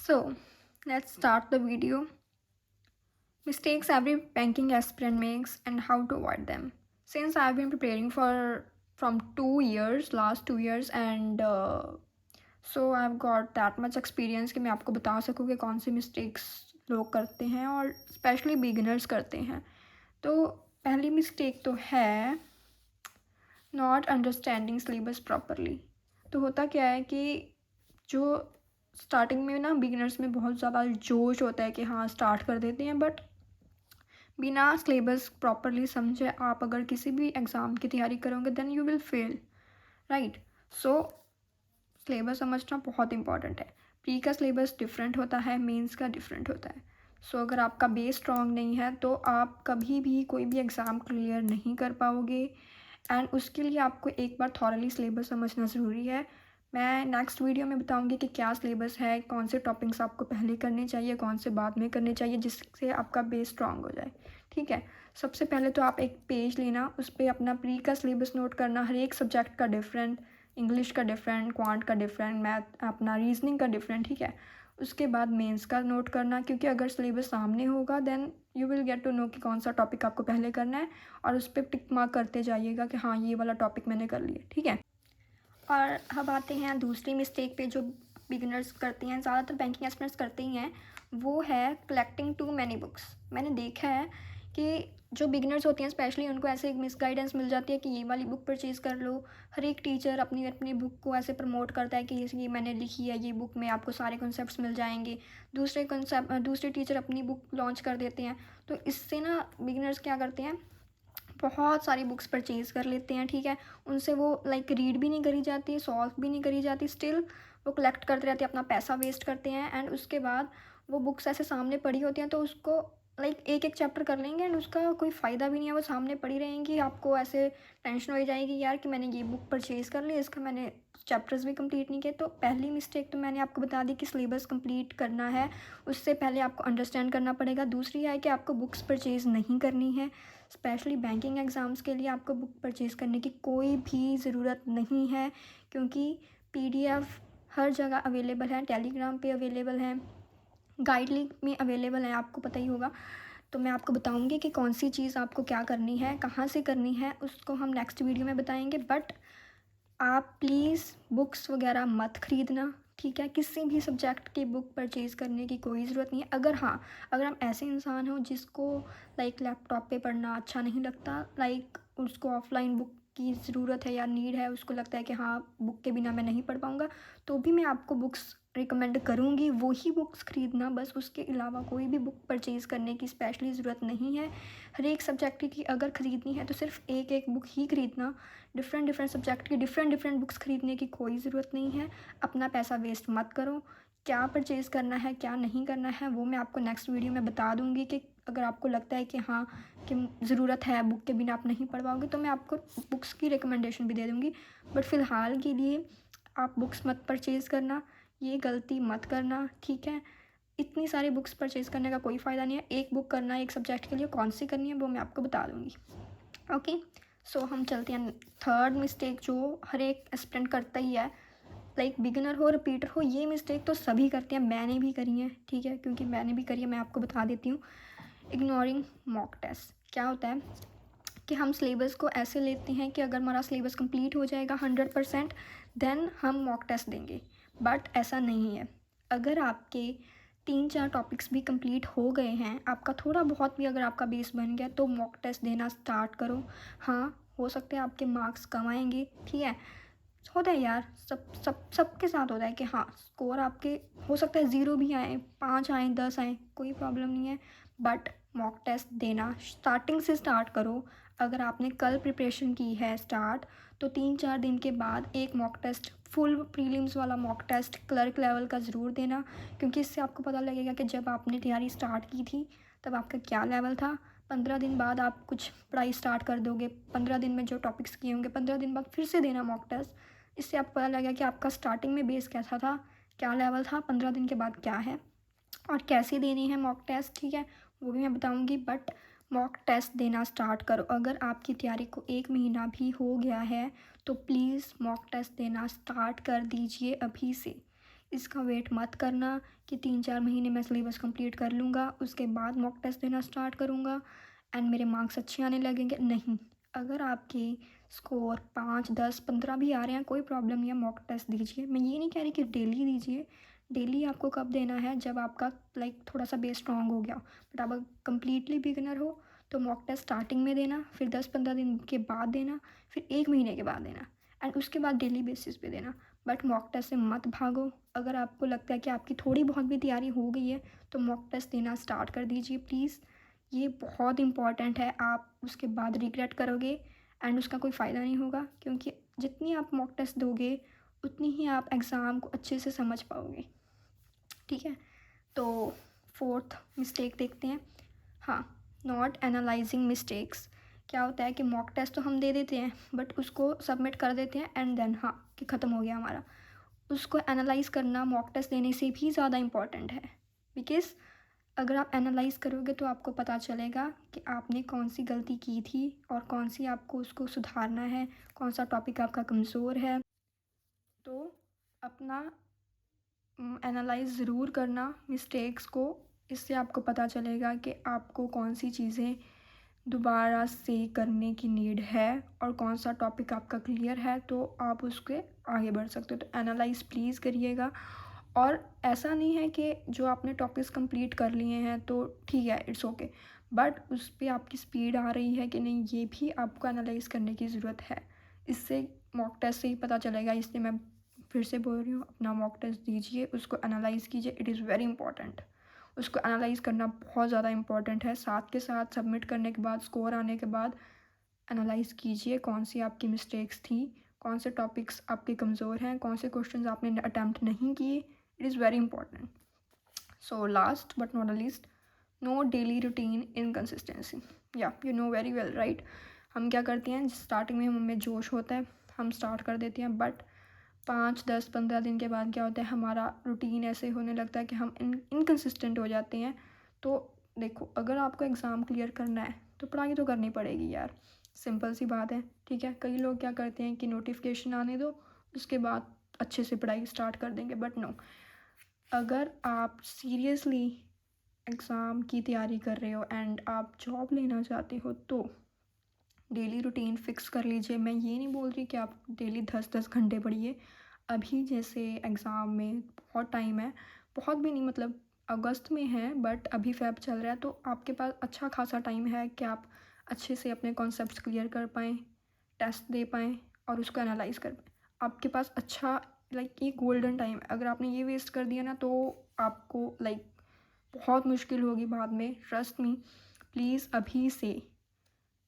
So, let's start the video. Mistakes every banking aspirant makes and how to avoid them. Since I've been preparing for from 2 years, last 2 years, and so I've got that much experience कि मैं आपको बता सकूँ कि कौन सी mistakes लोग करते हैं और स्पेशली बिगिनर्स करते हैं. तो पहली मिस्टेक तो है नॉट अंडरस्टैंडिंग सिलेबस प्रॉपरली. तो होता क्या है कि जो स्टार्टिंग में ना बिगिनर्स में बहुत ज़्यादा जोश होता है कि हाँ स्टार्ट कर देते हैं, बट बिना सिलेबस प्रॉपरली समझे आप अगर किसी भी एग्ज़ाम की तैयारी करोगे then you will fail, right. So syllabus समझना बहुत इंपॉर्टेंट है. प्री का सिलेबस डिफरेंट होता है, मेंस का डिफरेंट होता है. सो अगर आपका बेस स्ट्रॉन्ग नहीं है तो आप कभी भी कोई भी एग्ज़ाम क्लियर नहीं कर पाओगे. एंड उसके लिए आपको एक बार थॉरली सिलेबस समझना ज़रूरी है. मैं नेक्स्ट वीडियो में बताऊंगी कि क्या सिलेबस है, कौन से टॉपिक्स आपको पहले करने चाहिए, कौन से बाद में करने चाहिए, जिससे आपका बेस स्ट्रांग हो जाए. ठीक है. सबसे पहले तो आप एक पेज लेना, उस पर अपना प्री का सिलेबस नोट करना. हर एक सब्जेक्ट का डिफरेंट, इंग्लिश का डिफरेंट, क्वांट का डिफरेंट, मैथ अपना रीजनिंग का डिफरेंट. ठीक है. उसके बाद मेंस का नोट करना, क्योंकि अगर सिलेबस सामने होगा then you will get to know कि कौन सा टॉपिक आपको पहले करना है, और उस पर टिक मार्क करते जाइएगा कि हाँ ये वाला टॉपिक मैंने कर लिया. ठीक है. और अब आते हैं दूसरी मिस्टेक पे जो बिगिनर्स करते हैं, ज़्यादातर बैंकिंग एस्पिरेंट्स करते ही हैं. वो है कलेक्टिंग टू मैनी बुक्स. मैंने देखा है कि जो बिगिनर्स होती हैं स्पेशली उनको ऐसे एक मिस गाइडेंस मिल जाती है कि ये वाली बुक परचेज़ कर लो. हर एक टीचर अपनी अपनी बुक को ऐसे प्रमोट करता है कि ये मैंने लिखी है, ये बुक में आपको सारे कॉन्सेप्ट्स मिल जाएंगे. दूसरे टीचर अपनी बुक लॉन्च कर देते हैं. तो इससे ना बिगिनर्स क्या करते हैं, बहुत सारी बुक्स परचेज़ कर लेते हैं. ठीक है. उनसे वो लाइक रीड भी नहीं करी जाती, सॉल्व भी नहीं करी जाती, स्टिल वो कलेक्ट करते रहते हैं, अपना पैसा वेस्ट करते हैं. एंड उसके बाद वो बुक्स ऐसे सामने पड़ी होती हैं तो उसको लाइक एक एक चैप्टर कर लेंगे एंड उसका कोई फ़ायदा भी नहीं है. वो सामने पड़ी रहेंगी, आपको ऐसे टेंशन हो जाएगी यार कि मैंने ये बुक परचेज़ कर ली, इसका मैंने चैप्टर्स भी कंप्लीट नहीं किए. तो पहली मिस्टेक तो मैंने आपको बता दी कि सिलेबस कंप्लीट करना है, उससे पहले आपको अंडरस्टैंड करना पड़ेगा. दूसरी है कि आपको बुक्स परचेज़ नहीं करनी है. स्पेशली बैंकिंग एग्ज़ाम्स के लिए आपको बुक परचेज़ करने की कोई भी ज़रूरत नहीं है, क्योंकि पीडीएफ हर जगह अवेलेबल है, टेलीग्राम पे अवेलेबल है, गाइड लिंक में अवेलेबल है, आपको पता ही होगा. तो मैं आपको बताऊंगी कि कौन सी चीज़ आपको क्या करनी है, कहाँ से करनी है, उसको हम नेक्स्ट वीडियो में बताएंगे. बट आप प्लीज़ बुक्स वगैरह मत ख़रीदना. ठीक है. किसी भी सब्जेक्ट की बुक परचेज़ करने की कोई ज़रूरत नहीं है. अगर हाँ, अगर हम ऐसे इंसान हो जिसको लाइक लैपटॉप पे पढ़ना अच्छा नहीं लगता, लाइक उसको ऑफलाइन बुक की ज़रूरत है या नीड है, उसको लगता है कि हाँ बुक के बिना मैं नहीं पढ़ पाऊँगा, तो भी मैं आपको बुक्स रिकमेंड करूँगी. वही बुक्स ख़रीदना, बस उसके अलावा कोई भी बुक परचेज़ करने की स्पेशली ज़रूरत नहीं है. हर एक सब्जेक्ट की अगर ख़रीदनी है तो सिर्फ एक एक बुक ही ख़रीदना. डिफरेंट डिफरेंट सब्जेक्ट की डिफरेंट डिफरेंट बुक्स ख़रीदने की कोई ज़रूरत नहीं है. अपना पैसा वेस्ट मत करो. क्या परचेज़ करना है, क्या नहीं करना है, वो मैं आपको नेक्स्ट वीडियो में बता दूँगी. कि अगर आपको लगता है कि हाँ कि ज़रूरत है, बुक के बिना आप नहीं पढ़ पाओगे, तो मैं आपको बुक्स की रिकमेंडेशन भी दे दूँगी. बट फ़िलहाल के लिए आप बुक्स मत परचेज़ करना, ये गलती मत करना. ठीक है. इतनी सारी बुक्स परचेज़ करने का कोई फ़ायदा नहीं है. एक बुक करना है एक सब्जेक्ट के लिए, कौन सी करनी है वो मैं आपको बता दूँगी. ओके. सो हम चलते हैं थर्ड मिस्टेक जो हर एक एस्पिरेंट करता ही है, लाइक बिगिनर हो रिपीटर हो, ये मिस्टेक तो सभी करते हैं, मैंने भी करी है. ठीक है. क्योंकि मैंने भी करी है, मैं आपको बता देती हूँ. Ignoring mock test. क्या होता है कि हम सिलेबस को ऐसे लेते हैं कि अगर हमारा सिलेबस कंप्लीट हो जाएगा 100% देन हम मॉक टेस्ट देंगे. बट ऐसा नहीं है. अगर आपके 3-4 टॉपिक्स भी कंप्लीट हो गए हैं, आपका थोड़ा बहुत भी अगर आपका बेस बन गया, तो मॉक टेस्ट देना स्टार्ट करो. हाँ हो सकता है आपके मार्क्स कम आएंगे. ठीक है. होता है यार, सबके साथ होता है कि हाँ स्कोर आपके हो सकता है 0 भी आए, 5 आए, 10 आए, कोई प्रॉब्लम नहीं है. बट मॉक टेस्ट देना स्टार्टिंग से स्टार्ट करो. अगर आपने कल प्रिपरेशन की है स्टार्ट, तो 3-4 दिन के बाद एक मॉक टेस्ट, फुल प्रीलिम्स वाला मॉक टेस्ट क्लर्क लेवल का ज़रूर देना. क्योंकि इससे आपको पता लगेगा कि जब आपने तैयारी स्टार्ट की थी तब आपका क्या लेवल था. 15 दिन बाद आप कुछ पढ़ाई स्टार्ट कर दोगे, 15 दिन में जो टॉपिक्स किए होंगे 15 दिन बाद फिर से देना मॉक टेस्ट. इससे आपको पता लगेगा कि आपका स्टार्टिंग में बेस कैसा था, क्या लेवल था, 15 दिन के बाद क्या है, और कैसे देनी है मॉक टेस्ट. ठीक है. वो भी मैं बताऊंगी. बट मॉक टेस्ट देना स्टार्ट करो. अगर आपकी तैयारी को 1 महीना भी हो गया है तो प्लीज़ मॉक टेस्ट देना स्टार्ट कर दीजिए अभी से. इसका वेट मत करना कि 3-4 महीने मैं सिलेबस कंप्लीट कर लूँगा, उसके बाद मॉक टेस्ट देना स्टार्ट करूँगा एंड मेरे मार्क्स अच्छे आने लगेंगे। नहीं, अगर आपके स्कोर 5, 10, 15 भी आ रहे हैं, कोई प्रॉब्लम नहीं है, मॉक टेस्ट दीजिए। मैं ये नहीं कह रही कि डेली दीजिए। डेली आपको कब देना है, जब आपका थोड़ा सा बेस स्ट्रॉन्ग हो गया। बट आप कंप्लीटली बिगिनर हो तो मॉक टेस्ट स्टार्टिंग में देना, फिर 10-15 दिन के बाद देना, फिर 1 महीने के बाद देना एंड उसके बाद डेली बेसिस पे देना। बट मॉक टेस्ट से मत भागो। अगर आपको लगता है कि आपकी थोड़ी बहुत भी तैयारी हो गई है तो मॉक टेस्ट देना स्टार्ट कर दीजिए प्लीज़। ये बहुत इंपॉर्टेंट है। आप उसके बाद रिग्रेट करोगे एंड उसका कोई फ़ायदा नहीं होगा, क्योंकि जितनी आप मॉक टेस्ट दोगे उतनी ही आप एग्ज़ाम को अच्छे से समझ पाओगे। ठीक है, तो 4th मिस्टेक देखते हैं। हाँ, नॉट एनालाइजिंग मिस्टेक्स। क्या होता है कि मॉक टेस्ट तो हम दे देते हैं बट उसको सबमिट कर देते हैं एंड देन हाँ कि ख़त्म हो गया हमारा। उसको एनालाइज़ करना मॉक टेस्ट देने से भी ज़्यादा इम्पॉर्टेंट है, बिकॉज़ अगर आप एनालाइज़ करोगे तो आपको पता चलेगा कि आपने कौन सी गलती की थी और कौन सी आपको उसको सुधारना है, कौन सा टॉपिक आपका कमज़ोर है। तो अपना एनालाइज़ ज़रूर करना मिस्टेक्स को। इससे आपको पता चलेगा कि आपको कौन सी चीज़ें दोबारा से करने की नीड है और कौन सा टॉपिक आपका क्लियर है, तो आप उसके आगे बढ़ सकते हो। तो एनालाइज़ प्लीज़ करिएगा। और ऐसा नहीं है कि जो आपने टॉपिक्स कंप्लीट कर लिए हैं तो ठीक है, इट्स ओके, बट उस पे आपकी स्पीड आ रही है कि नहीं, ये भी आपको एनालाइज़ करने की ज़रूरत है। इससे मॉक टेस्ट से ही पता चलेगा। इसलिए मैं फिर से बोल रही हूँ, अपना मॉक टेस्ट दीजिए, उसको एनालाइज़ कीजिए, इट इज़ वेरी इंपॉर्टेंट। उसको एनालाइज़ करना बहुत ज़्यादा इंपॉर्टेंट है। साथ के साथ सबमिट करने के बाद, स्कोर आने के बाद एनालाइज़ कीजिए कौन सी आपकी मिस्टेक्स थी, कौन से टॉपिक्स आपके कमज़ोर हैं, कौन से क्वेश्चंस आपने अटैम्प्ट नहीं किए। It is very important. So last but not the least, no daily routine inconsistency. या you know very well right. हम क्या करते हैं, स्टार्टिंग में हमें जोश होता है, हम स्टार्ट कर देते हैं, बट 5, 10, 15 दिन के बाद क्या होता है, हमारा रूटीन ऐसे होने लगता है कि हम इनकन्सिस्टेंट हो जाते हैं। तो देखो, अगर आपको एग्ज़ाम क्लियर करना है तो पढ़ाई तो करनी पड़ेगी यार, सिंपल सी बात है। ठीक है, कई लोग क्या करते हैं कि नोटिफिकेशन आने दो, उसके बाद अच्छे से पढ़ाई स्टार्ट कर देंगे, बट नो। अगर आप सीरियसली एग्ज़ाम की तैयारी कर रहे हो एंड आप जॉब लेना चाहते हो तो डेली रूटीन फ़िक्स कर लीजिए। मैं ये नहीं बोल रही कि आप डेली 10-10 घंटे पढ़िए। अभी जैसे एग्ज़ाम में बहुत टाइम है, बहुत भी नहीं, मतलब अगस्त में है बट अभी फ़ेब चल रहा है, तो आपके पास अच्छा खासा टाइम है कि आप अच्छे से अपने कॉन्सेप्ट्स क्लियर कर पाएँ, टेस्ट दे पाएँ और उसको एनालाइज़ कर पाएँ। आपके पास अच्छा ये गोल्डन टाइम है। अगर आपने ये वेस्ट कर दिया ना तो आपको बहुत मुश्किल होगी बाद में। ट्रस्ट मी, प्लीज़ अभी से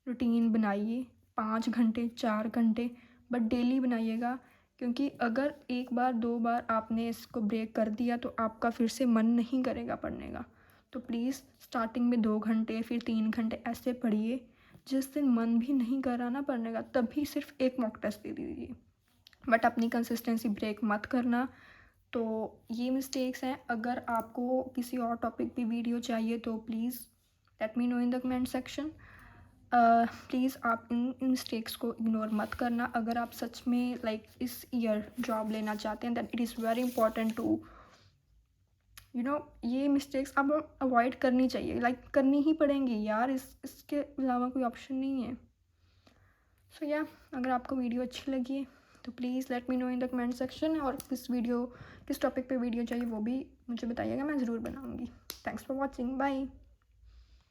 रूटीन बनाइए, 5 घंटे, 4 घंटे, बट डेली बनाइएगा। क्योंकि अगर एक बार 2 बार आपने इसको ब्रेक कर दिया तो आपका फिर से मन नहीं करेगा पढ़ने का। तो प्लीज़ स्टार्टिंग में 2 घंटे, फिर 3 घंटे ऐसे पढ़िए। जिस दिन मन भी नहीं कर रहा ना पढ़ने का, तभी सिर्फ एक मॉक टेस्ट दे दीजिए, बट अपनी कंसिस्टेंसी ब्रेक मत करना। तो ये मिस्टेक्स हैं। अगर आपको किसी और टॉपिक पे वीडियो चाहिए तो please let me know in the comment section. Please आप इन मिस्टेक्स को इग्नोर मत करना। अगर आप सच में इस ईयर जॉब लेना चाहते हैं then it is very important to ये मिस्टेक्स अब अवॉइड करनी चाहिए, करनी ही पड़ेंगी यार, इसके अलावा कोई ऑप्शन नहीं है। सो या, अगर आपको वीडियो अच्छी लगी तो please let me know in the comment section, और किस टॉपिक पे वीडियो चाहिए वो भी मुझे बताइएगा, मैं ज़रूर बनाऊँगी। Thanks for watching, bye.